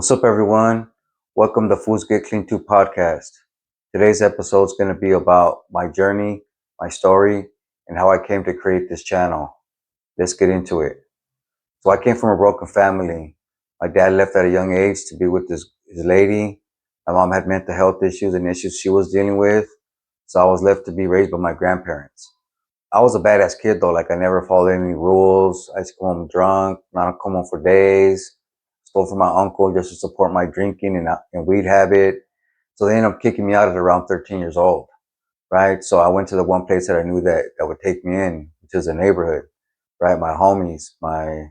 What's up, everyone? Welcome to Foosgetcleantoo podcast. Today's episode is going to be about my journey, my story, and how I came to create this channel. Let's get into it. So I came from a broken family. My dad left at a young age to be with his lady. My mom had mental health issues and issues she was dealing with. So I was left to be raised by my grandparents. I was a badass kid though. Like I never followed any rules. I used to come home drunk, not come home for days. Stole from my uncle just to support my drinking and weed habit. So they ended up kicking me out at around 13 years old, right? So I went to the one place that I knew that would take me in, which is a neighborhood, right? My homies, my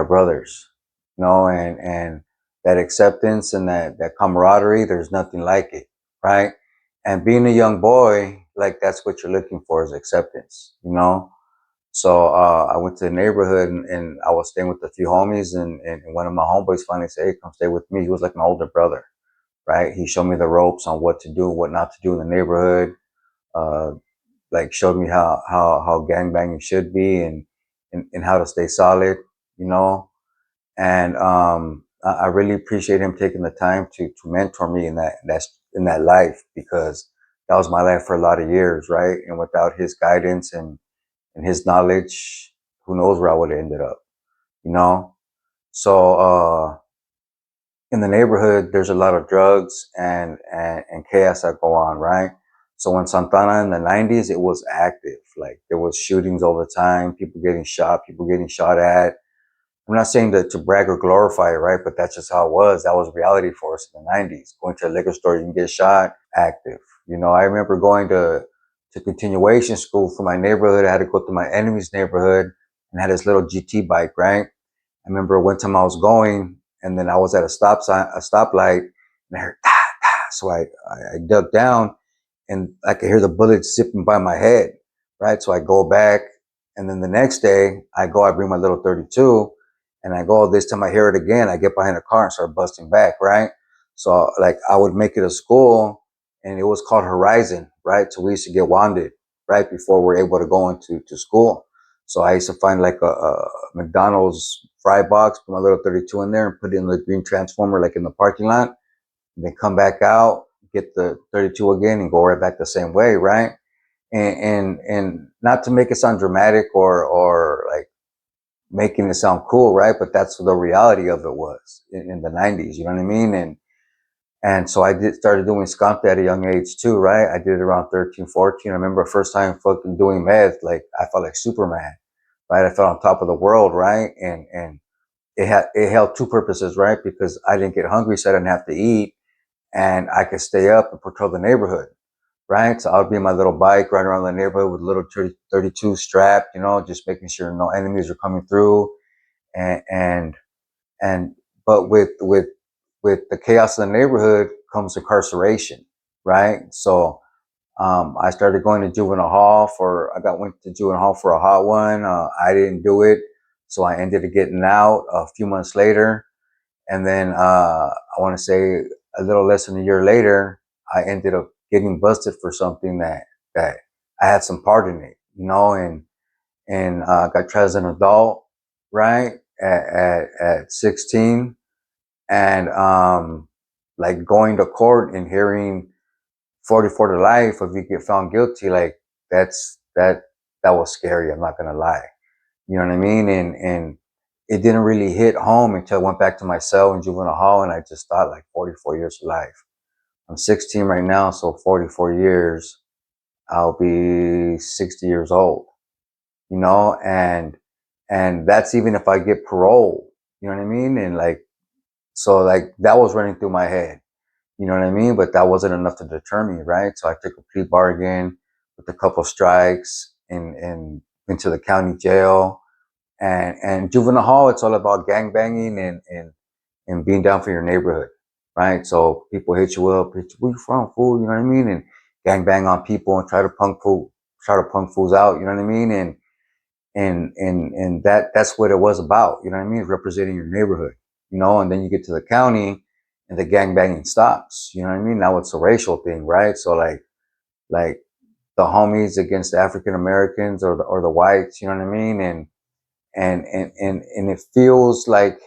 brothers, and that acceptance and that camaraderie, there's nothing like it, right? And being a young boy, like that's what you're looking for is acceptance. So I went to the neighborhood and I was staying with a few homies and one of my homeboys finally said, "Hey, come stay with me." He was like my older brother, right? He showed me the ropes on what to do, what not to do in the neighborhood. Uh, like showed me how gangbanging should be and how to stay solid. And I really appreciate him taking the time to mentor me in that life, because that was my life for a lot of years, right? And without his guidance and his knowledge, who knows where I would have ended up, you know? So in the neighborhood, there's a lot of drugs and chaos that go on, right? So in Santana in the 90s, it was active. Like there was shootings all the time, people getting shot, people getting shot at. I'm not saying that to brag or glorify it, right? But that's just how it was. That was reality for us in the 90s. Going to a liquor store, you can get shot, active. I remember going to continuation school from my neighborhood. I had to go to my enemy's neighborhood and had this little GT bike, right? I remember one time I was going and then I was at a stoplight, and I heard, "Ta, ta." So I dug down and I could hear the bullets zipping by my head, right? So I go back, and then the next day I bring my little 32, and I go, this time I hear it again. I get behind a car and start busting back, right? So like I would make it to school, and it was called Horizon, right? So we used to get wanded right before we're able to go into school. So I used to find like a McDonald's fry box, put my little 32 in there, and put it in the green transformer, like in the parking lot, and then come back out, get the 32 again, and go right back the same way, right? And not to make it sound dramatic or like making it sound cool, right? But that's the reality of it was in the 90s, you know what I mean? And so I started doing skunk at a young age too, right? I did it around 13, 14. I remember first time fucking doing meth, like I felt like Superman, right? I felt on top of the world, right? And it held two purposes, right? Because I didn't get hungry, so I didn't have to eat, and I could stay up and patrol the neighborhood, right? So I would be on my little bike riding around the neighborhood with a little 32 strapped, just making sure no enemies are coming through. And, and, and, but with the chaos in the neighborhood comes incarceration, right? So, I started going to juvenile hall went to juvenile hall for a hot one. I didn't do it. So I ended up getting out a few months later. And then, I want to say a little less than a year later, I ended up getting busted for something that I had some part in it, and got tried as an adult, right? At 16, and like going to court and hearing 44 to life if you get found guilty, like that was scary. I'm not gonna lie, you know what I mean? And it didn't really hit home until I went back to my cell in juvenile hall, and I just thought like 44 years to life. I'm 16 right now, so 44 years, I'll be 60 years old, and that's even if I get parole, you know what I mean? And like, so like that was running through my head, you know what I mean? But that wasn't enough to deter me, right? So I took a plea bargain with a couple strikes and went to the county jail. And juvenile hall, it's all about gang banging and being down for your neighborhood, right? So people hit you up, where you from, fool? You know what I mean? And gang bang on people and try to punk fools out, you know what I mean? And that's what it was about, you know what I mean? Representing your neighborhood, and then you get to the county and the gang banging stops, you know what I mean? Now it's a racial thing, right? So like the homies against the African Americans or the whites, you know what I mean? And it feels like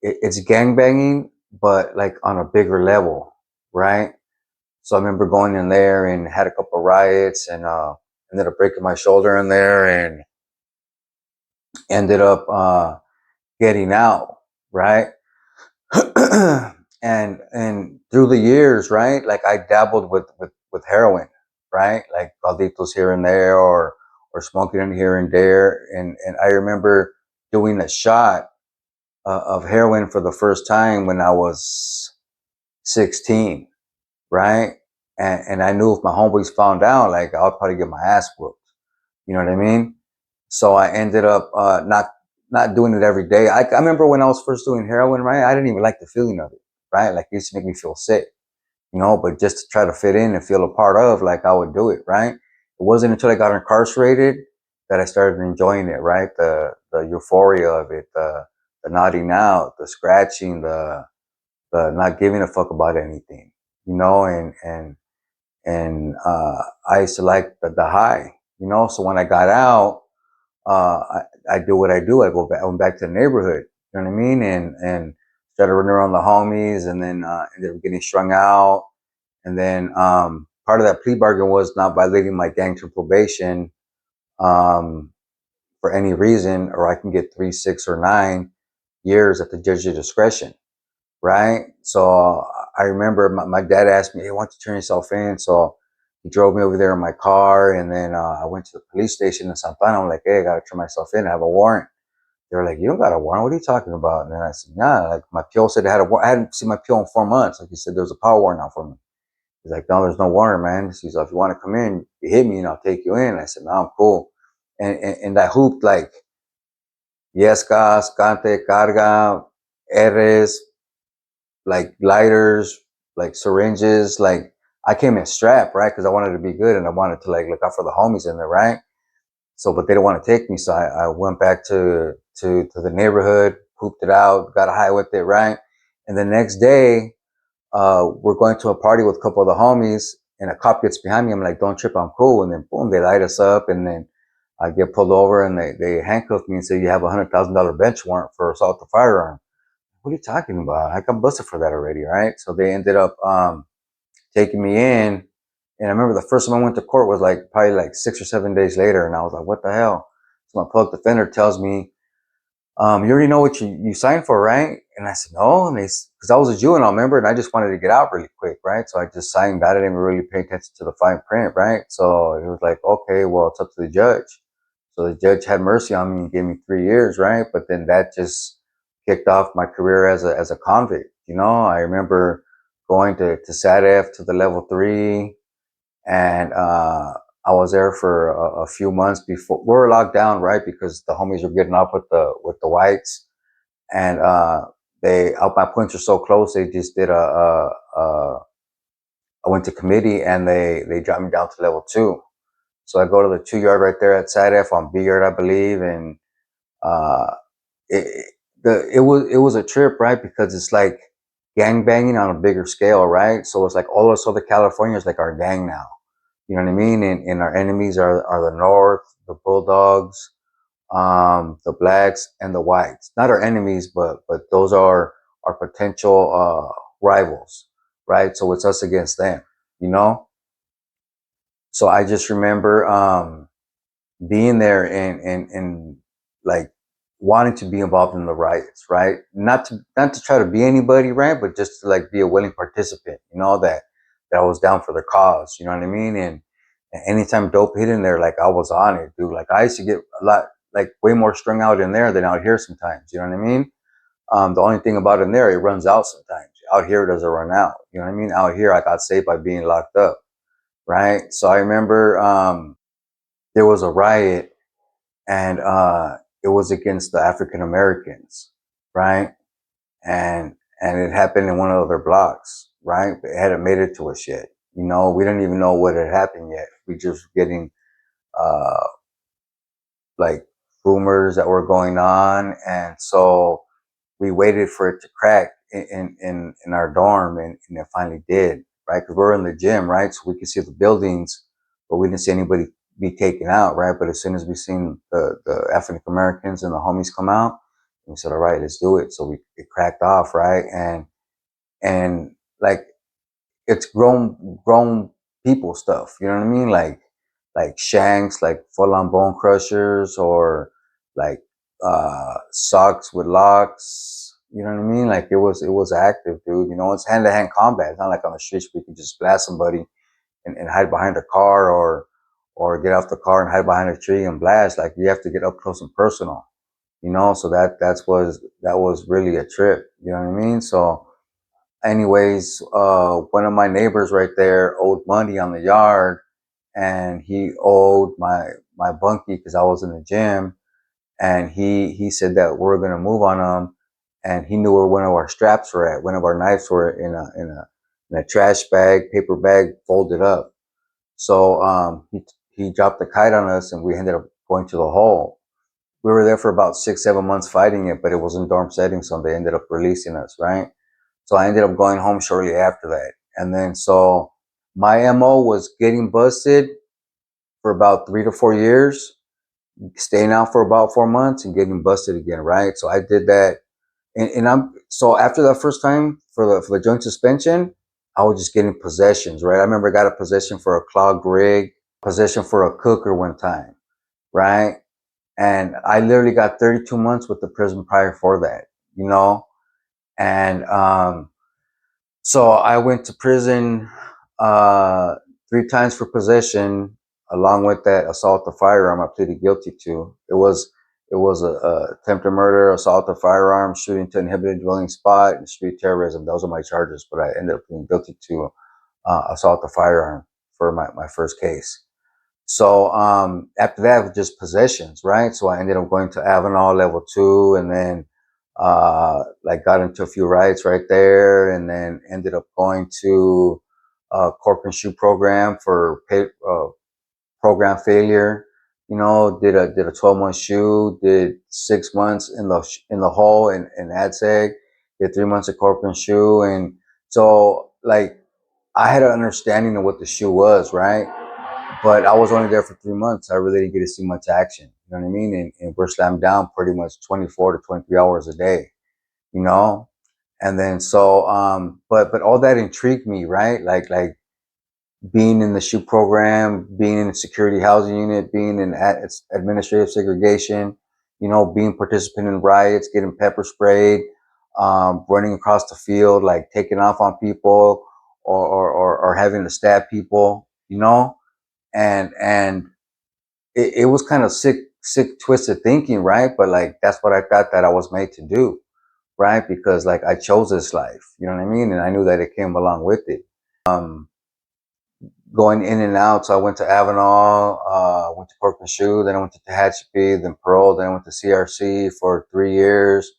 it's gang banging, but like on a bigger level, right? So I remember going in there and had a couple of riots, and ended up breaking my shoulder in there, and ended up getting out, right? And through the years, right, like I dabbled with heroin, right, like galditos here and there, or smoking it here and there, and I remember doing a shot of heroin for the first time when I was 16, right, and I knew if my homeboys found out, like I'll probably get my ass whooped. You know what I mean? So I ended up not doing it every day. I remember when I was first doing heroin, right? I didn't even like the feeling of it, right? Like it used to make me feel sick, but just to try to fit in and feel a part of, like I would do it, right? It wasn't until I got incarcerated that I started enjoying it, right? The euphoria of it, the nodding out, the scratching, the not giving a fuck about anything, and I used to like the high, So when I got out, I do what I do. I went back to the neighborhood. You know what I mean? And started running around the homies, and then ended up getting strung out. And then part of that plea bargain was not violating my gang term probation um, for any reason, or I can get 3, 6, or 9 years at the judge's discretion. Right? So I remember my dad asked me, "Hey, why don't you turn yourself in?" So he drove me over there in my car, and then I went to the police station in Santana. I'm like, "Hey, I gotta turn myself in. I have a warrant." They were like, "You don't got a warrant. What are you talking about?" And then I said, "Nah, like my PO said I had a warrant. I hadn't seen my PO in 4 months. Like he said, there's a power warrant out for me." He's like, "No, there's no warrant, man." He's like, "If you want to come in, you hit me and I'll take you in." I said, "No, I'm cool." And I hooped like, "Yes, gas, cante, carga, eres," like lighters, like syringes. Like I came in strapped, right? Because I wanted to be good and I wanted to like look out for the homies in there, right? So, but they didn't want to take me, so I went back to the neighborhood, pooped it out, got high with it, right? And the next day, we're going to a party with a couple of the homies, and a cop gets behind me. I'm like, "Don't trip, I'm cool." And then boom, they light us up, and then I get pulled over, and they handcuff me and say, "You have $100,000 bench warrant for assault to firearm." What are you talking about? I got busted for that already, right? So they ended up taking me in. And I remember the first time I went to court was like probably like 6 or 7 days later. And I was like, what the hell? So my public defender tells me, "You already know what you signed for, right?" And I said, "No." And because I was a juvenile, remember, and I just wanted to get out really quick, right? So I just signed that. I didn't really pay attention to the fine print, right? So it was like, okay, well, it's up to the judge. So the judge had mercy on me and gave me 3 years, right? But then that just kicked off my career as a convict. I remember going to SADF to the level 3, and I was there for a few months before we were locked down, right? Because the homies were getting up with the whites, and they out my points are so close. They just did I went to committee, and they dropped me down to level 2. So I go to the 2 yard right there at SADF on B yard, I believe, and uh, it it was a trip, right? Because it's like gang banging on a bigger scale, right? So it's like all of Southern California is like our gang now. You know what I mean? And our enemies are the North, the Bulldogs, the blacks, and the whites. Not our enemies, but those are our potential rivals, right? So it's us against them, you know. So I just remember being there and like wanting to be involved in the riots, right? Not to try to be anybody, right? But just to like be a willing participant, that was down for the cause, you know what I mean? And anytime dope hit in there, like I was on it, dude. Like I used to get a lot, like way more strung out in there than out here sometimes, you know what I mean? The only thing about in there, it runs out sometimes. Out here, it doesn't run out. You know what I mean? Out here, I got saved by being locked up, right? So I remember there was a riot, and it was against the African Americans, right? And it happened in one of their blocks, right? It hadn't made it to us yet. We didn't even know what had happened yet. We just getting uh, like rumors that were going on, and so we waited for it to crack in our dorm, and it finally did, right? Because we're in the gym, right? So we could see the buildings, but we didn't see anybody be taken out, right? But as soon as we seen the African Americans and the homies come out, we said, "All right, let's do it." So it cracked off, right? And and like it's grown people stuff. You know what I mean? Like shanks, like full on bone crushers, or like socks with locks. You know what I mean? Like it was active, dude. You know, it's hand to hand combat. It's not like on the streets where you can just blast somebody and hide behind a car, or get off the car and hide behind a tree and blast. Like you have to get up close and personal. You know, so that was really a trip. You know what I mean? So anyways, one of my neighbors right there owed money on the yard, and he owed my bunkie because I was in the gym, and he said that we're gonna move on him, and he knew where one of our straps were at. One of our knives were in a trash bag, paper bag, folded up. So he dropped the kite on us, and we ended up going to the hole. We were there for about 6, 7 months fighting it, but it was in dorm setting, so they ended up releasing us, right? So I ended up going home shortly after that. And then so my MO was getting busted for about 3 to 4 years, staying out for about 4 months and getting busted again, right? So I did that. And I'm so after that first time for the joint suspension, I was just getting possessions, right? I remember I got a possession for a clogged rig, possession for a cooker one time, right? And I literally got 32 months with the prison prior for that, you know? And so I went to prison uh, 3 times for possession, along with that assault of firearm. I pleaded guilty to. It was a attempted murder, assault of firearm, shooting to inhibited dwelling spot, and street terrorism. Those are my charges, but I ended up pleading guilty to assault of firearm for my first case. So after that, it was just possessions, right? So I ended up going to Avenal level 2, and then like got into a few riots right there, and then ended up going to cork and shoe program for program failure. You know, did a 12-month shoe, did 6 months in the hole in ADSEG, did 3 months of cork and shoe, and so like I had an understanding of what the shoe was, right? But I was only there for 3 months. I really didn't get to see much action. You know what I mean? And we're slammed down pretty much 24 to 23 hours a day, you know? And then so, but all that intrigued me, right? Like being in the SHU program, being in the security housing unit, being in administrative segregation, you know, being participant in riots, getting pepper sprayed, running across the field, like taking off on people, or having to stab people, you know? And it was kind of sick twisted thinking, right? But like that's what I thought that I was made to do, right? Because like I chose this life, you know what I mean? And I knew that it came along with it. um Going in and out. So I went to Avenal, went to Cork and Shoe, then I went to Tehachapi, then parole, then I went to CRC for 3 years,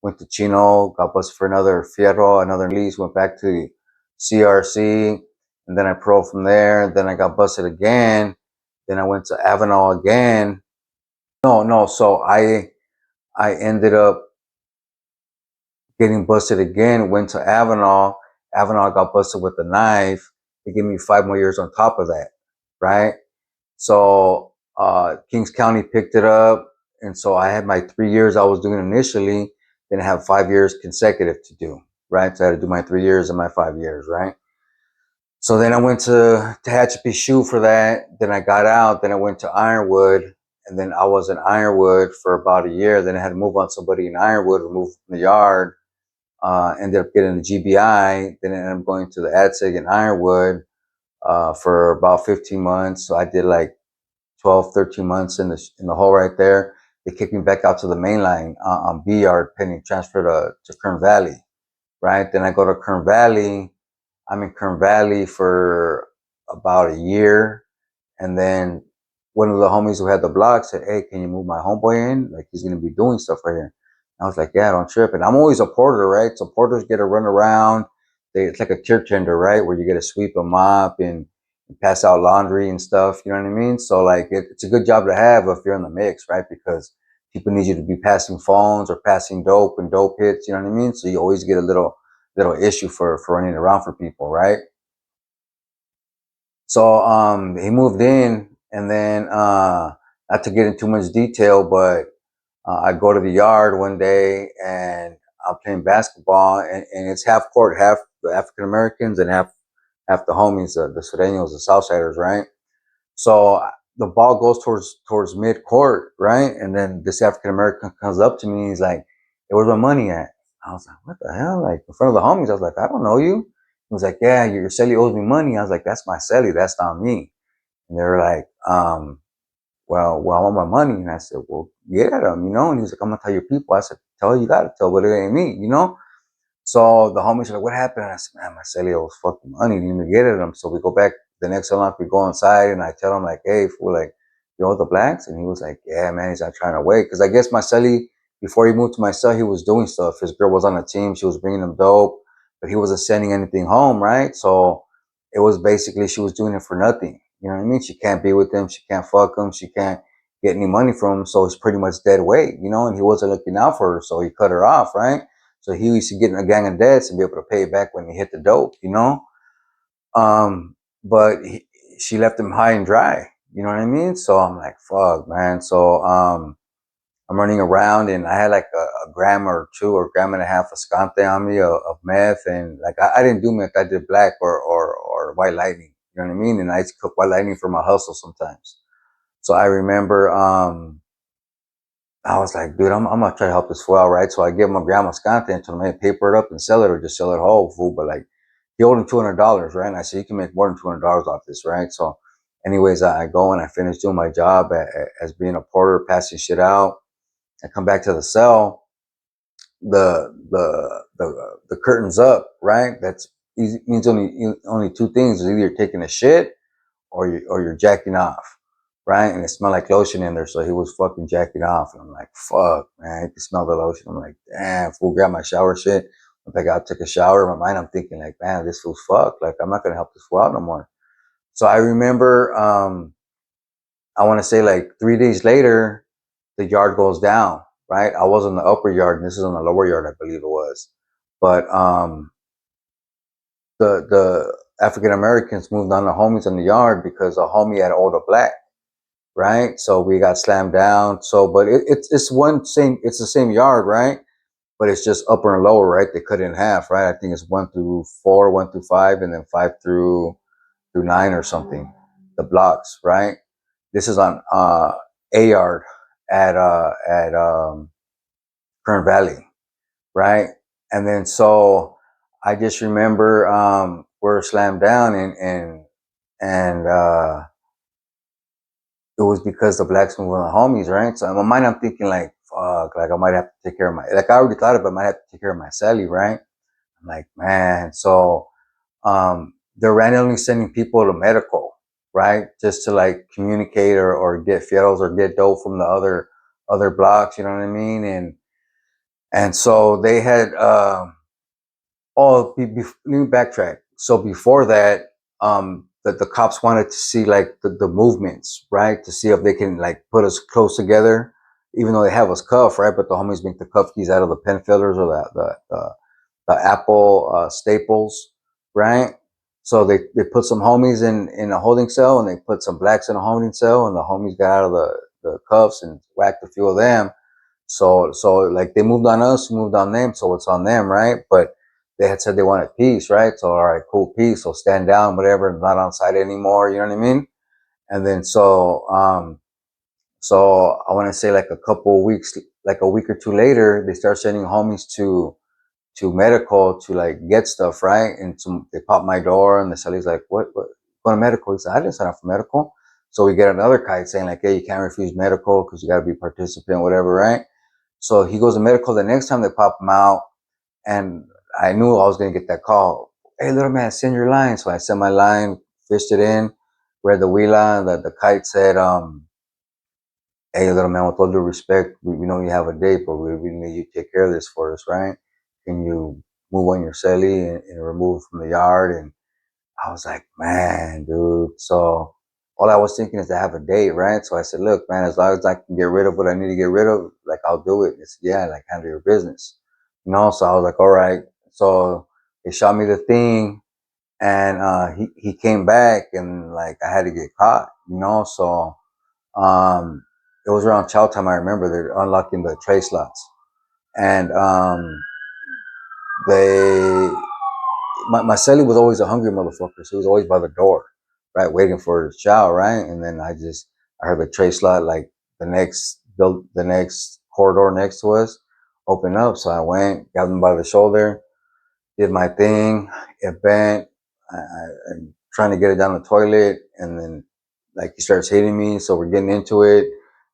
went to Chino, got busted for another Fierro, another release, went back to CRC, and then I paroled from there. Then I got busted again. Then I went to Avenal again. No. So I ended up getting busted again. Went to Avenal. Avenal got busted with a knife. They gave me 5 more years on top of that, right? So Kings County picked it up, and so I had my 3 years I was doing initially. Then I have 5 years consecutive to do, right? So I had to do my 3 years and my 5 years, right? So then I went to Tehachapi SHU for that. Then I got out. Then I went to Ironwood, and then I was in Ironwood for about a year. Then I had to move on somebody in Ironwood, removed from the yard. Ended up getting the GBI. Then I ended up going to the ADSEG in Ironwood for about 15 months. So I did like 12, 13 months in the hole right there. They kicked me back out to the main line on B yard, pending transfer to Kern Valley, right? Then I go to Kern Valley. I'm in Kern Valley for about a year. And then one of the homies who had the block said, "Hey, can you move my homeboy in? Like, he's going to be doing stuff right here." And I was like, "Yeah, don't trip." And I'm always a porter, right? So porters get to run around. It's like a tier tender, right? Where you get to sweep and mop and pass out laundry and stuff. You know what I mean? So like, it's a good job to have if you're in the mix, right? Because people need you to be passing phones or passing dope and dope hits. You know what I mean? So you always get a little issue for running around for people, right? So he moved in, and then not to get into too much detail, but I go to the yard one day, and I'm playing basketball, and it's half court, half the African Americans and half the homies, the Sureños, the Southsiders, right? So the ball goes towards mid court, right? And then this African American comes up to me and he's like, "Hey, where's my money at?" I was like, "What the hell?" Like in front of the homies, I was like, "I don't know you." He was like, "Yeah, your celly owes me money." I was like, "That's my celly, that's not me." And they were like, well, I want my money. And I said, "Well, get at him, you know." And he was like, "I'm gonna tell your people." I said, "Tell you gotta tell, but it ain't me, you know." So the homies were like, "What happened?" And I said, "Man, my celly was fucking money. Didn't even get at him." So we go back the next month. We go inside, and I tell him like, "Hey, fool, like, you know the blacks?" And he was like, "Yeah, man, he's not trying to wait." Because I guess my celly, before he moved to my cell, he was doing stuff. His girl was on the team. She was bringing him dope, but he wasn't sending anything home, right? So it was basically she was doing it for nothing. You know what I mean? She can't be with him. She can't fuck him. She can't get any money from him. So it's pretty much dead weight, you know. And he wasn't looking out for her, so he cut her off, right? So he used to get in a gang of debts and be able to pay it back when he hit the dope, you know? But she left him high and dry, you know what I mean? So I'm like, fuck, man. So I'm running around and I had like a gram or two or gram and a half of scante on me of meth. And like, I didn't do meth, I did black or white lightning, you know what I mean? And I used to cook white lightning for my hustle sometimes. So I remember, I was like, dude, I'm gonna try to help this fool out, right? So I give him a gram of scante and told him, hey, paper it up and sell it or just sell it whole, fool. But like, he owed him $200, right? And I said, you can make more than $200 off this, right? So, anyways, I go and I finish doing my job as being a porter, passing shit out. I come back to the cell. The curtains up, right? That's easy, means only two things: is either you're taking a shit or you're jacking off, right? And it smelled like lotion in there, so he was fucking jacking off, and I'm like, fuck, man, I can smell the lotion. I'm like, damn, fool, grab my shower shit. Went back out, took a shower. In my mind, I'm thinking like, man, this fool's fucked. Like, I'm not gonna help this fool out no more. So I remember, I want to say like 3 days later, the yard goes down, right? I was in the upper yard, and this is on the lower yard, I believe it was, but the African Americans moved on the homies in the yard because a homie had owed a black, right? So we got slammed down. So, but it's it's the same yard, right? But it's just upper and lower, right? They cut it in half, right? I think it's 1 through 4, 1 through 5, and then 5 through 9 or something. The blocks, right? This is on A yard at Kern Valley, right? And then so I just remember we're slammed down and it was because the blacks moved on the homies, right? So in my mind I'm thinking like, fuck, like I might have to take care of my, like I already thought of it, I might have to take care of my celly, right? I'm like, man, so they're randomly sending people to medical, right? Just to like communicate or get fieros or get dope from the other blocks, you know what I mean? And so they had let me backtrack. So before that, the cops wanted to see like the movements, right? To see if they can like put us close together, even though they have us cuffed, right? But the homies make the cuff keys out of the pen fillers or the Apple staples, right? So they put some homies in a holding cell and they put some blacks in a holding cell, and the homies got out of the cuffs and whacked a few of them. So like they moved on us, we moved on them, so it's on them, right? But they had said they wanted peace, right? So all right, cool, peace. So stand down, whatever, not on site anymore, you know what I mean? And then so I want to say like a couple of weeks, like a week or two later, they start sending homies to medical to like get stuff, right? And they pop my door and the celly's like, what, go to medical? He said, I didn't sign up for medical. So we get another kite saying like, hey, you can't refuse medical because you got to be participant, whatever, right? So he goes to medical. The next time they pop him out, and I knew I was going to get that call. Hey, little man, send your line. So I sent my line, fished it in, read the wheeler, and the kite said, hey, little man, with all due respect, we know you have a date, but we really need you to take care of this for us, right? Can you move on your celly and remove from the yard? And I was like, man, dude. So all I was thinking is to have a date, right? So I said, look, man, as long as I can get rid of what I need to get rid of, like I'll do it. It's yeah, like handle your business. You know, so I was like, all right. So they shot me the thing and he came back and like I had to get caught, you know. So it was around chow time, I remember they're unlocking the tray slots. And they my celly was always a hungry motherfucker, so he was always by the door, right, waiting for his chow, right? And then I heard the tray slot like the next corridor next to us open up, so I went, grabbed him by the shoulder, did my thing. It bent. I'm trying to get it down the toilet, and then like he starts hitting me. So we're getting into it.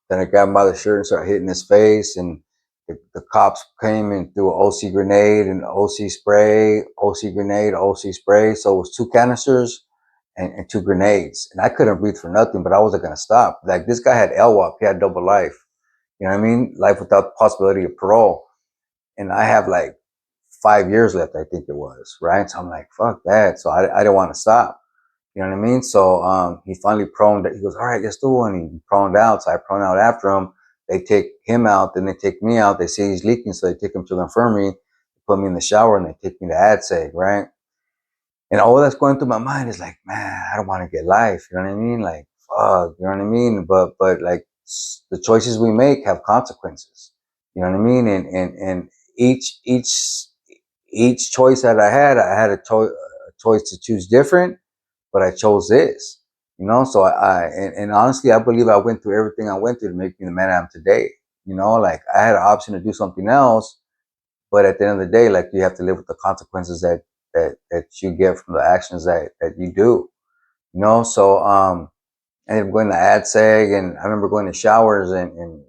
Then I grab him by the shirt and start hitting his face. And the cops came and threw an OC grenade and OC spray, OC grenade, OC spray. So it was two canisters and two grenades. And I couldn't breathe for nothing, but I wasn't gonna stop. Like this guy had LWAP. He had double life. You know what I mean? Life without the possibility of parole. And I have like 5 years left, I think it was, right? So I'm like, fuck that. So I didn't want to stop. You know what I mean? So he finally proned. He goes, all right, let's do one. He proned out. So I proned out after him. They take him out, then they take me out. They see he's leaking, so they take him to the infirmary, put me in the shower, and they take me to ADSEG, right? And all that's going through my mind is like, man, I don't want to get life. You know what I mean? Like, fuck, you know what I mean? But like the choices we make have consequences. You know what I mean? And each choice that I had a choice to choose different, but I chose this. You know, so and honestly, I believe I went through everything I went through to make me the man I am today. You know, like I had an option to do something else, but at the end of the day, like you have to live with the consequences that you get from the actions that you do. You know, so I ended up going to ADSEG, and I remember going to showers, and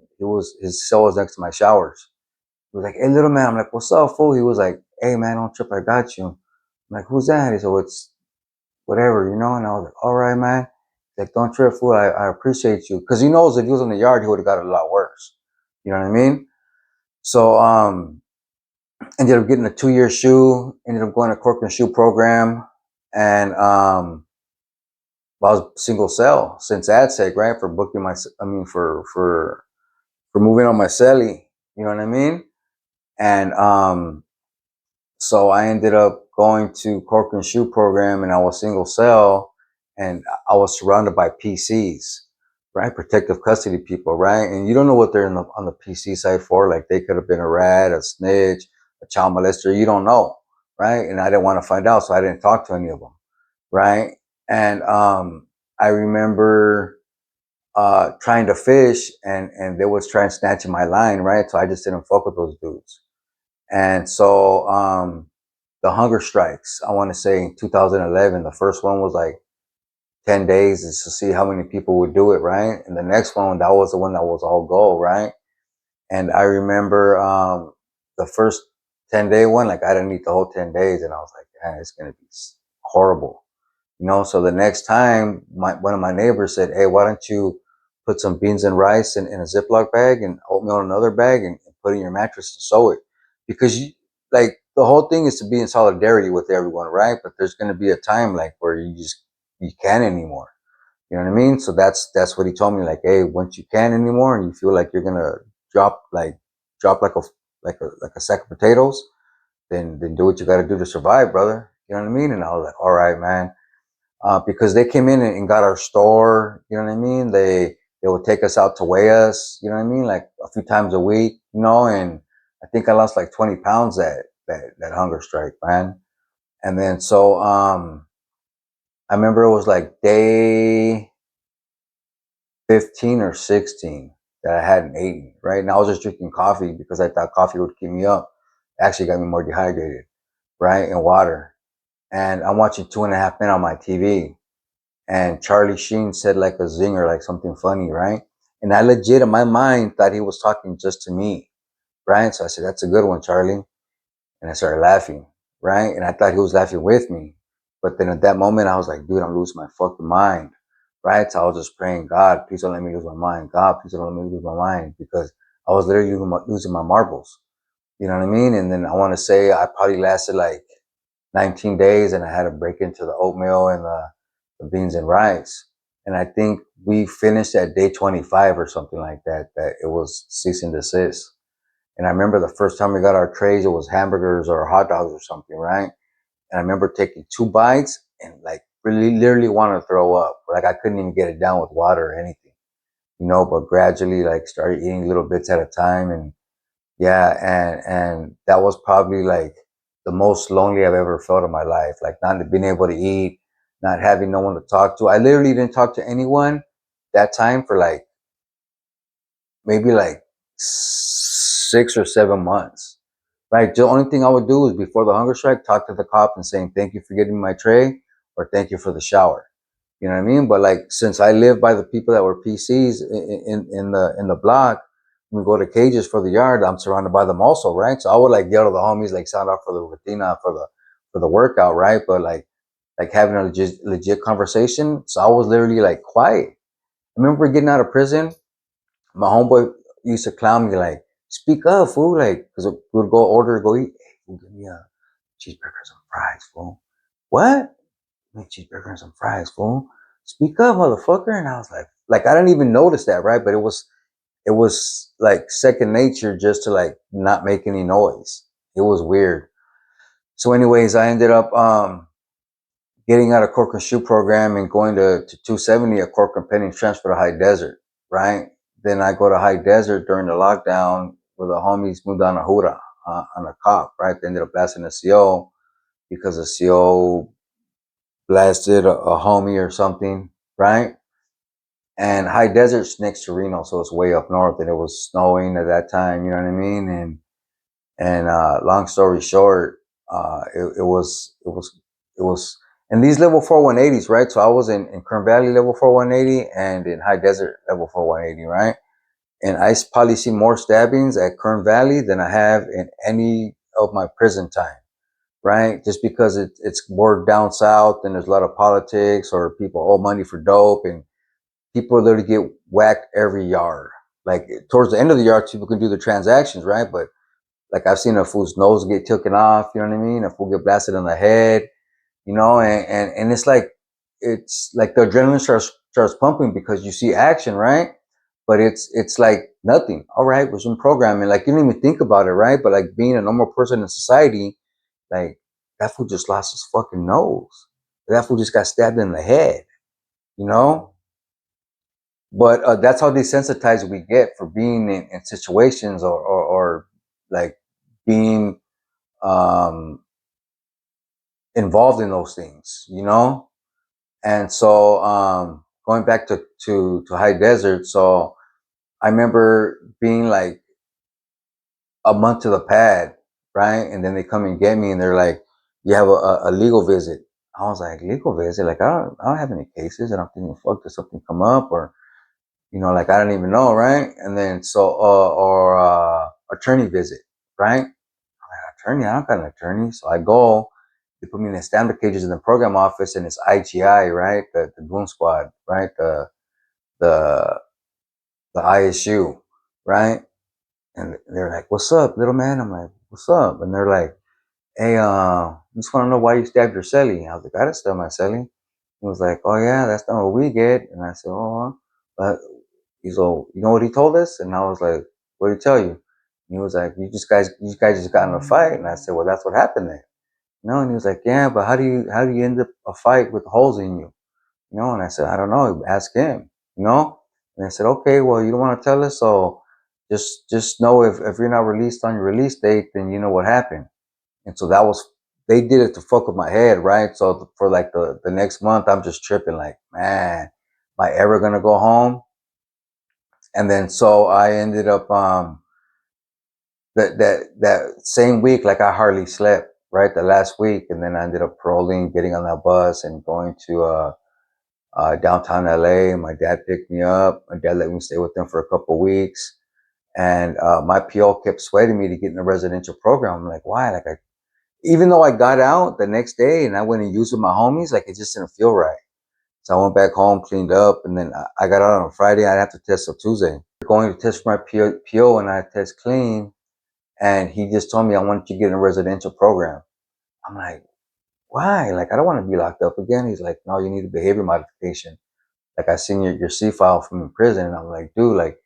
his cell was next to my showers. He was like, "Hey, little man." I'm like, "What's up, fool?" He was like, "Hey, man, don't trip. I got you." I'm like, "Who's that?" He said, "Well, it's whatever, you know." And I was like, "All right, man." He's like, "Don't trip, fool. I appreciate you." Because he knows if he was in the yard, he would have got it a lot worse. You know what I mean? So ended up getting a 2 year SHU, ended up going to Corcoran SHU program, and I was single cell since ADSEC, right? For booking for moving on my celly, you know what I mean? And so I ended up going to Corcoran SHU program, and I was single cell, and I was surrounded by PCs, right? Protective custody people, right? And you don't know what they're on the PC side for. Like they could have been a rat, a snitch, a child molester. You don't know, right? And I didn't want to find out, so I didn't talk to any of them, right? And I remember trying to fish, and they was trying snatching my line, right? So I just didn't fuck with those dudes. And so the hunger strikes, I want to say in 2011, the first one was like 10 days is to see how many people would do it, right? And the next one, that was the one that was all go, right? And I remember the first 10-day one, like I didn't eat the whole 10 days, and I was like, man, it's gonna be horrible. You know, so the next time one of my neighbors said, "Hey, why don't you put some beans and rice in a Ziploc bag and oatmeal in another bag, and put it in your mattress and sew it?" Because like the whole thing is to be in solidarity with everyone, right? But there's going to be a time like where you can't anymore. You know what I mean? So that's what he told me. Like, hey, once you can't anymore and you feel like you're gonna drop like drop like a sack of potatoes, then do what you got to do to survive, brother. You know what I mean? And I was like, all right, man, because they came in and got our store. You know what I mean? They would take us out to weigh us. You know what I mean? Like a few times a week. You know, and I think I lost like 20 pounds that hunger strike, man. And then so I remember it was like day 15 or 16 that I hadn't eaten. Right, and I was just drinking coffee because I thought coffee would keep me up. It actually got me more dehydrated, right? And water. And I'm watching 2.5 Men on my TV, and Charlie Sheen said like a zinger, like something funny, right? And I legit in my mind thought he was talking just to me, right? So I said, "That's a good one, Charlie." And I started laughing, right? And I thought he was laughing with me. But then at that moment, I was like, dude, I'm losing my fucking mind, right? So I was just praying, God, please don't let me lose my mind. God, please don't let me lose my mind, because I was literally losing my marbles. You know what I mean? And then I want to say I probably lasted like 19 days, and I had to break into the oatmeal and the beans and rice. And I think we finished at day 25 or something like that, that it was cease and desist. And I remember the first time we got our trays, it was hamburgers or hot dogs or something, right? And I remember taking 2 bites and like really literally wanted to throw up. Like I couldn't even get it down with water or anything, you know, but gradually like started eating little bits at a time. And yeah, and that was probably like the most lonely I've ever felt in my life. Like not being able to eat, not having no one to talk to. I literally didn't talk to anyone that time for like maybe like 6 or 7 months. Right. The only thing I would do is before the hunger strike, talk to the cop and saying thank you for getting me my tray or thank you for the shower. You know what I mean? But like since I live by the people that were PCs in the block, when we go to cages for the yard, I'm surrounded by them also, right? So I would like yell to the homies, like sound out for the rutina for the workout, right? But like having a legit conversation. So I was literally like quiet. I remember getting out of prison, my homeboy used to clown me like, "Speak up, fool!" Like, cause we would go eat. Hey, fool, give me a cheeseburger and some fries, fool. What? Give me a cheeseburger and some fries, fool. Speak up, motherfucker. And I was like I didn't even notice that, right? But it was like second nature just to like not make any noise. It was weird. So, anyways, I ended up getting out of Corcoran SHU program and going to 270 at Corcoran pending transfer to High Desert, right? Then I go to High Desert during the lockdown where the homies moved on a Hura on a cop, right? They ended up blasting a CO because the CO blasted a homie or something, right? And High Desert's next to Reno, so it's way up north, and it was snowing at that time. You know what I mean? And long story short, it was, and these level 4180s, right? So I was in Kern Valley level 4180 and in High Desert level 4180, right? And I probably see more stabbings at Kern Valley than I have in any of my prison time, right? Just because it's more down south and there's a lot of politics or people owe money for dope and people literally get whacked every yard. Like towards the end of the yard, people can do the transactions, right? But like I've seen a fool's nose get taken off, you know what I mean? A fool get blasted on the head, and it's like the adrenaline starts pumping because you see action, right? But it's like nothing. All right, was some programming. Like you don't even think about it, right? But like being a normal person in society, like that fool just lost his fucking nose. That fool just got stabbed in the head, you know? But that's how desensitized we get for being in situations or like being um, involved in those things, you know? And so going back to High Desert, so I remember being like a month to the pad, right? And then they come and get me and they're like, you have a legal visit. I was like, legal visit? Like, I don't have any cases. And I'm thinking, fuck, did something come up? Or, like I don't even know, right? And then or attorney visit, right? Attorney, I don't got an attorney. So I go, they put me in the standard cages in the program office and it's IGI, right? The goon squad, right? The the ISU, right? And they're like, "What's up, little man?" I'm like, "What's up?" And they're like, "Hey, just want to know why you stabbed your celly." I was like, "I didn't stab my celly." He was like, "Oh yeah, that's not what we get." And I said, "Oh, but he's all, you know what he told us?" And I was like, "What did he tell you?" And he was like, you guys just got in a fight." And I said, "Well, that's what happened then." And he was like, "Yeah, but how do you end up a fight with holes in you?" And I said, "I don't know. Ask him." And I said, "Okay, well, you don't want to tell us, so just know if you're not released on your release date, then you know what happened." And so that was, they did it to fuck with my head, right? So for like the next month, I'm just tripping, like, man, am I ever gonna go home? And then so I ended up that same week, like I hardly slept, right? The last week, and then I ended up paroling, getting on that bus, and going to downtown LA. My dad picked me up. My dad let me stay with them for a couple of weeks. And my PO kept sweating me to get in the residential program. I'm like, why? Like, even though I got out the next day and I went and used with my homies, like it just didn't feel right. So I went back home, cleaned up, and then I got out on Friday. I'd have to test on Tuesday. Going to test for my PO and I test clean. And he just told me, I want you to get in a residential program. I'm like, why? Like, I don't want to be locked up again. He's like, no, you need a behavior modification. Like, I seen your C file from in prison. And I'm like, dude, like,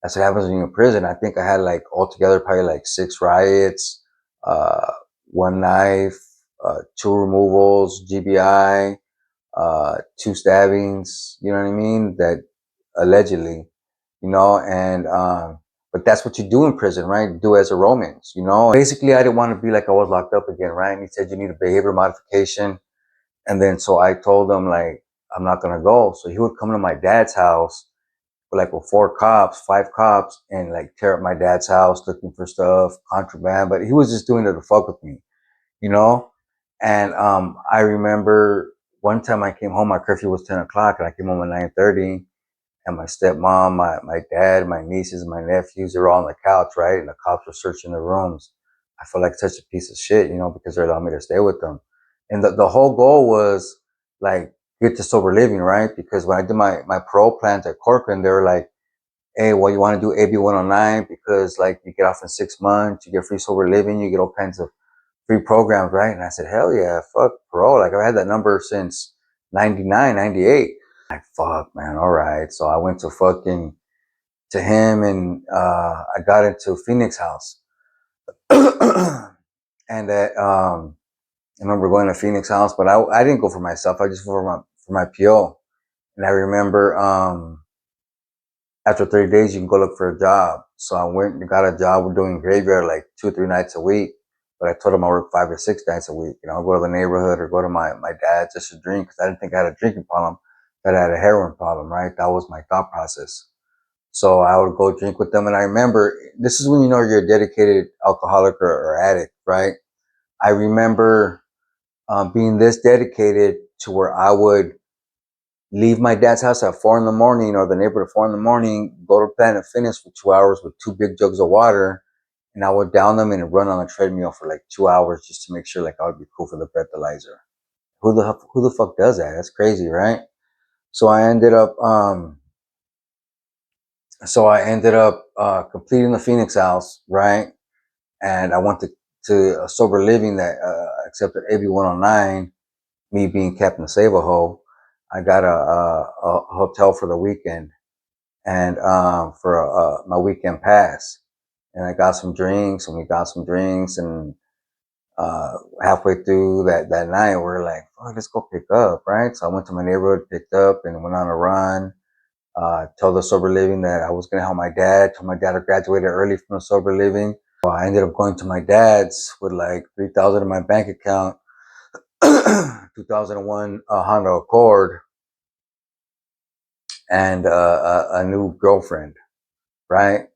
that's what happens when you're in prison. I think I had like altogether probably like 6 riots, uh, 1 knife, 2 removals, GBI, 2 stabbings, you know what I mean? That allegedly, and But that's what you do in prison, right? You do as a Romans, you know? Basically, I didn't want to be like I was locked up again, right? And he said, you need a behavior modification. And then so I told him, like, I'm not going to go. So he would come to my dad's house with 4 cops, 5 cops, and like tear up my dad's house looking for stuff, contraband. But he was just doing it to fuck with me, you know? And I remember one time I came home, my curfew was 10 o'clock, and I came home at 9:30. And my stepmom, my dad, my nieces, my nephews, they're all on the couch, right? And the cops were searching the rooms. I felt like such a piece of shit, you know, because they allowed me to stay with them. And the whole goal was like get to sober living, right? Because when I did my parole plans at Corcoran, they were like, hey, well, you want to do AB 109 because like you get off in 6 months, you get free sober living, you get all kinds of free programs, right? And I said, hell yeah, fuck parole. Like I've had that number since 99, 98. Like, fuck, man, all right. So I went to him, and I got into Phoenix House. And I remember going to Phoenix House, but I didn't go for myself. I just went for my PO. And I remember after 30 days, you can go look for a job. So I went and got a job doing graveyard like 2 or 3 nights a week. But I told him I work 5 or 6 nights a week. You know, I'll go to the neighborhood or go to my dad's just to drink because I didn't think I had a drinking problem, but I had a heroin problem, right? That was my thought process. So I would go drink with them. And I remember, this is when you know you're a dedicated alcoholic or addict, right? I remember being this dedicated to where I would leave my dad's house at 4 in the morning or the neighborhood at 4 in the morning, go to Planet Fitness for 2 hours with 2 big jugs of water. And I would down them and run on a treadmill for like 2 hours just to make sure like I would be cool for the breathalyzer. Who the fuck does that? That's crazy, right? So I ended up completing the Phoenix House, right? And I went to a sober living that accepted AB 109. Me being Captain Save-A-Ho, I got a hotel for the weekend and for my weekend pass. And I got some drinks, and we got some drinks, and halfway through that night, we're like, oh, let's go pick up, right? So I went to my neighborhood, picked up, and went on a run. Told the sober living that I was going to help my dad. Told my dad I graduated early from the sober living. So I ended up going to my dad's with like 3,000 in my bank account, 2001 Honda Accord, and a new girlfriend, right?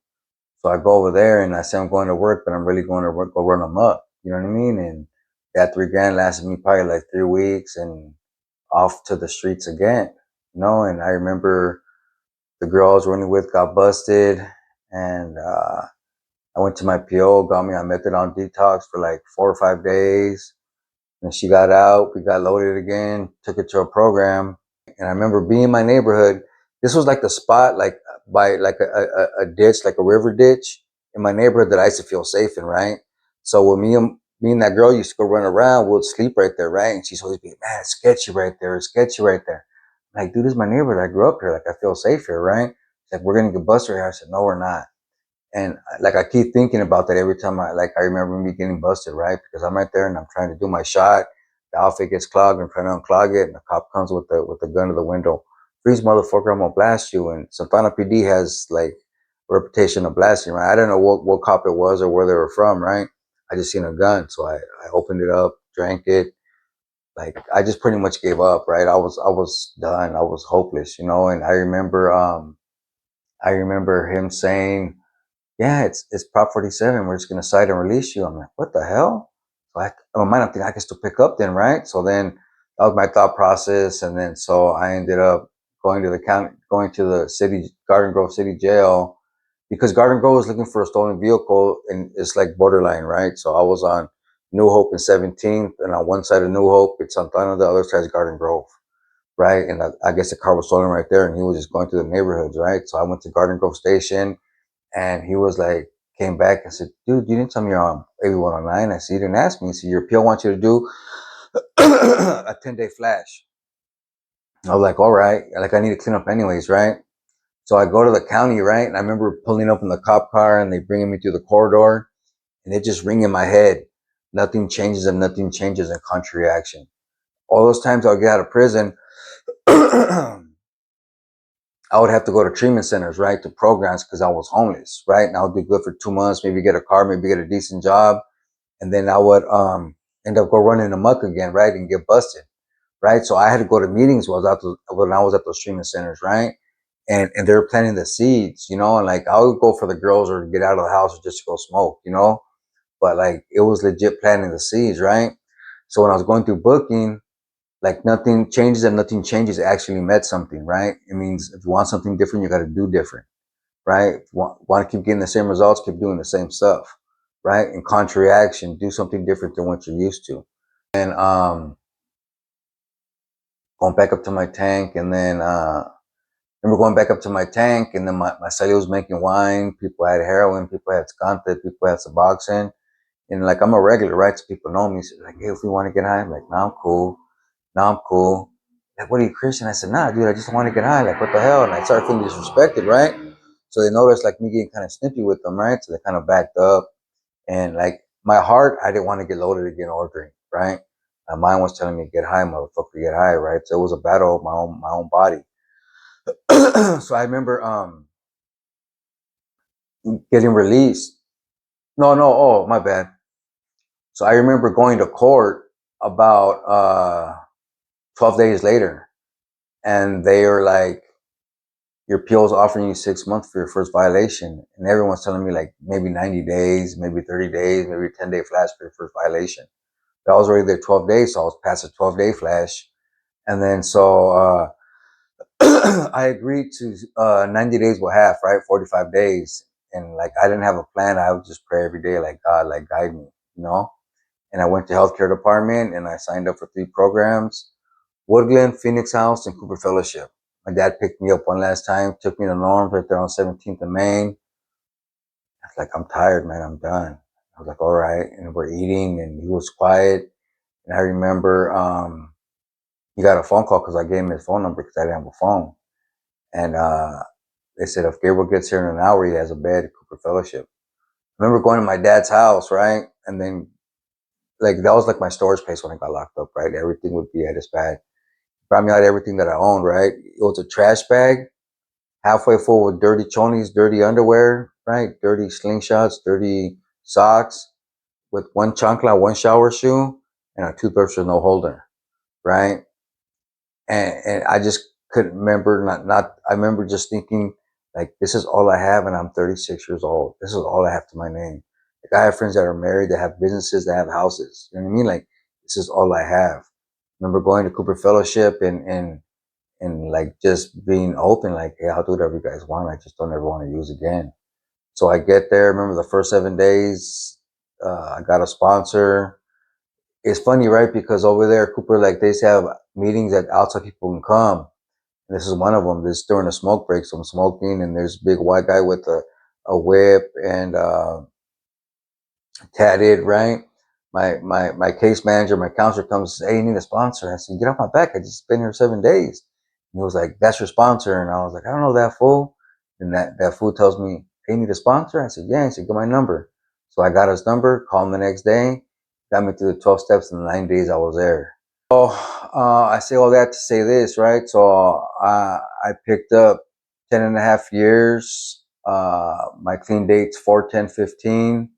So I go over there and I say I'm going to work, but I'm really going to work, go run them up. You know what I mean? And that 3 grand lasted me probably like 3 weeks, and off to the streets again. You know, and I remember the girl I was running with got busted, and I went to my PO, got me on methadone detox for like 4 or 5 days. And she got out, we got loaded again, took it to a program. And I remember being in my neighborhood. This was like the spot, like by like a ditch, like a river ditch in my neighborhood that I used to feel safe in, right? So when me and that girl used to go run around, we'd sleep right there, right? And she's always be, man, it's sketchy right there, it's sketchy right there. I'm like, dude, this is my neighborhood. I grew up here. Like, I feel safe here, right? She's like, we're gonna get busted here. I said, no, we're not. And like I keep thinking about that every time I remember me getting busted, right? Because I'm right there and I'm trying to do my shot. The outfit gets clogged. I'm trying to unclog it, and the cop comes with the gun to the window. Freeze, motherfucker! I'm gonna blast you. And Santana PD has like a reputation of blasting, right? I don't know what cop it was or where they were from, right? I just seen a gun, so I opened it up, drank it. Like I just pretty much gave up, right? I was done. I was hopeless, you know. And I remember him saying, yeah, it's Prop 47. We're just gonna cite and release you. I'm like, what the hell? So in my mind, I'm thinking I can still pick up then, right? So then that was my thought process, and then so I ended up going to the city, Garden Grove City Jail, because Garden Grove was looking for a stolen vehicle, and it's like borderline, right? So I was on New Hope and 17th, and on one side of New Hope, it's Santana, the other side is Garden Grove, right? And I guess the car was stolen right there, and he was just going through the neighborhoods, right? So I went to Garden Grove Station, and he was like, came back and said, dude, you didn't tell me you're on AB 109. I said, you didn't ask me. He said, your PO wants you to do a 10-day flash. I was like, all right. Like, I need to clean up anyways, right? So I go to the county, right? And I remember pulling up in the cop car, and they bringing me through the corridor, and it just ring in my head. Nothing changes and nothing changes in contrary action. All those times I'll get out of prison, I would have to go to treatment centers, right, to programs because I was homeless, right? And I would do good for 2 months, maybe get a car, maybe get a decent job, and then I would end up go running amok again, right, and get busted, right? So I had to go to meetings when I was at those treatment centers, right? And they were planting the seeds, and like I would go for the girls or get out of the house or just to go smoke. But like it was legit planting the seeds, right? So when I was going through booking, like nothing changes and nothing changes actually meant something, right? It means if you want something different, you got to do different, right? If you want to keep getting the same results, keep doing the same stuff, right? In contrary action, do something different than what you're used to. And going back up to my tank, and then remember going back up to my tank, and then my celly was making wine. People had heroin, people had scante, people had Suboxone, and like I'm a regular, right? So people know me. So like, hey, if we want to get high, I'm like, nah, I'm cool. Nah, I'm cool. Like, what are you, Christian? I said, nah, dude, I just want to get high. Like, what the hell? And I started feeling disrespected, right? So they noticed like me getting kind of snippy with them, right? So they kind of backed up. And like my heart, I didn't want to get loaded again or drink, right? My mind was telling me get high, motherfucker, get high, right? So it was a battle of my own body. So I remember getting released. No, no, oh my bad. So I remember going to court about 12 days later, and they were like, your PO's offering you 6 months for your first violation. And everyone's telling me like maybe 90 days, maybe 30 days, maybe a 10-day flash for your first violation. But I was already there 12 days, so I was past the 12-day flash. And then so I agreed to 90 days with half, right? 45 days. And like I didn't have a plan. I would just pray every day, like God, like guide me, you know? And I went to healthcare department and I signed up for 3 programs: Woodland, Phoenix House, and Cooper Fellowship. My dad picked me up one last time, took me to Norms right there on 17th and Main. I was like, I'm tired, man. I'm done. I was like, all right. And we're eating, and he was quiet. And I remember he got a phone call because I gave him his phone number because I didn't have a phone. And they said, if Gabriel gets here in an hour, he has a bed at Cooper Fellowship. I remember going to my dad's house, right? And then, like, that was like my storage place when I got locked up, right? Everything would be at his bag. Brought me out everything that I owned, right? It was a trash bag, halfway full with dirty chonies, dirty underwear, right? Dirty slingshots, dirty socks, with one chancla, one shower shoe, and a toothbrush with no holder, right? And I just couldn't remember. Not. I remember just thinking like, this is all I have, and I'm 36 years old. This is all I have to my name. Like I have friends that are married, that have businesses, that have houses. You know what I mean? Like this is all I have. I remember going to Cooper Fellowship and like just being open, like, hey, I'll do whatever you guys want. I just don't ever want to use again. So I get there. Remember the first 7 days, I got a sponsor. It's funny, right? Because over there, Cooper, like they have meetings that outside people can come. And this is one of them. This during a smoke break, so I'm smoking, and there's a big white guy with a whip and tatted, right? My case manager, my counselor comes and says, hey, you need a sponsor. I said, get off my back. I just been here 7 days. And he was like, that's your sponsor. And I was like, I don't know that fool. And that fool tells me, hey, you need a sponsor? I said, yeah. He said, get my number. So I got his number, called him the next day, got me through the 12 steps in the 9 days I was there. So I say all that to say this, right? So I picked up 10 and a half years. My clean date's 4/10/15.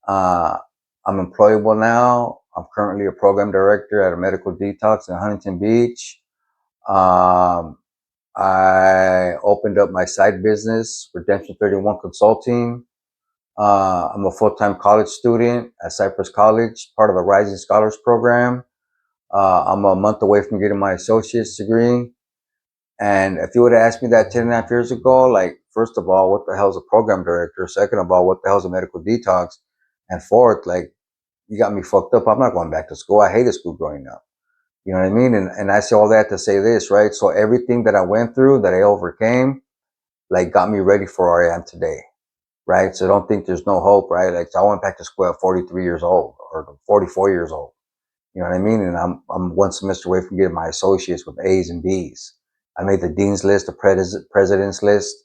Uh, I'm employable now. I'm currently a program director at a medical detox in Huntington Beach. Um, I opened up my side business, Redemption 31 Consulting. I'm a full-time college student at Cypress College, part of the Rising Scholars Program. I'm a month away from getting my associate's degree. And if you would have asked me that 10 and a half years ago, like, first of all, what the hell is a program director? Second of all, what the hell is a medical detox? And fourth, like, you got me fucked up. I'm not going back to school. I hated school growing up. You know what I mean? And I say all that to say this, right? So everything that I went through, that I overcame, like, got me ready for where I am today, right? So don't think there's no hope, right? Like, so I went back to school at 43 years old or 44 years old. You know what I mean? And I'm one semester away from getting my associates with A's and B's. I made the dean's list, the president's list.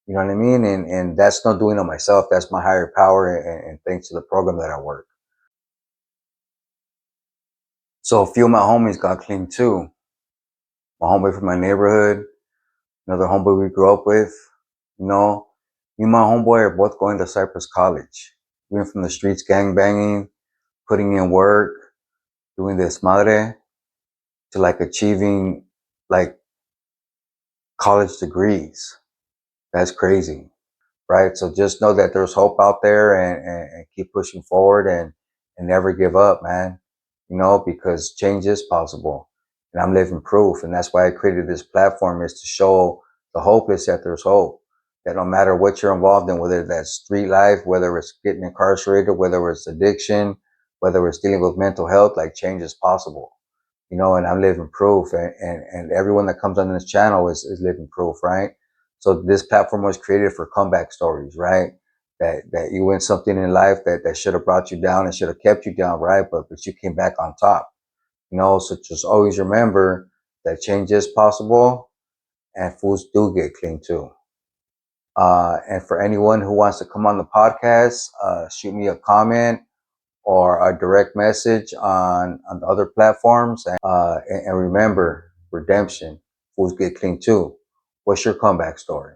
You know what I mean? And that's not doing it myself. That's my higher power, and thanks to the program that I work. So a few of my homies got clean too. My homeboy from my neighborhood, another homeboy we grew up with. You know, me and my homeboy are both going to Cypress College. We went from the streets gang banging, putting in work, doing this madre, to like achieving like college degrees. That's crazy, right? So just know that there's hope out there, and keep pushing forward, and never give up, man. You know, because change is possible. And I'm living proof. And that's why I created this platform, is to show the hopeless that there's hope. That no matter what you're involved in, whether that's street life, whether it's getting incarcerated, whether it's addiction, whether it's dealing with mental health, like change is possible. You know, and I'm living proof, and everyone that comes on this channel is living proof, right? So this platform was created for comeback stories, right? That you win something in life that should have brought you down and should have kept you down, right? But you came back on top. You know, so just always remember that change is possible, and fools do get clean too. And for anyone who wants to come on the podcast, shoot me a comment or a direct message on the other platforms. And remember, redemption, fools get clean too. What's your comeback story?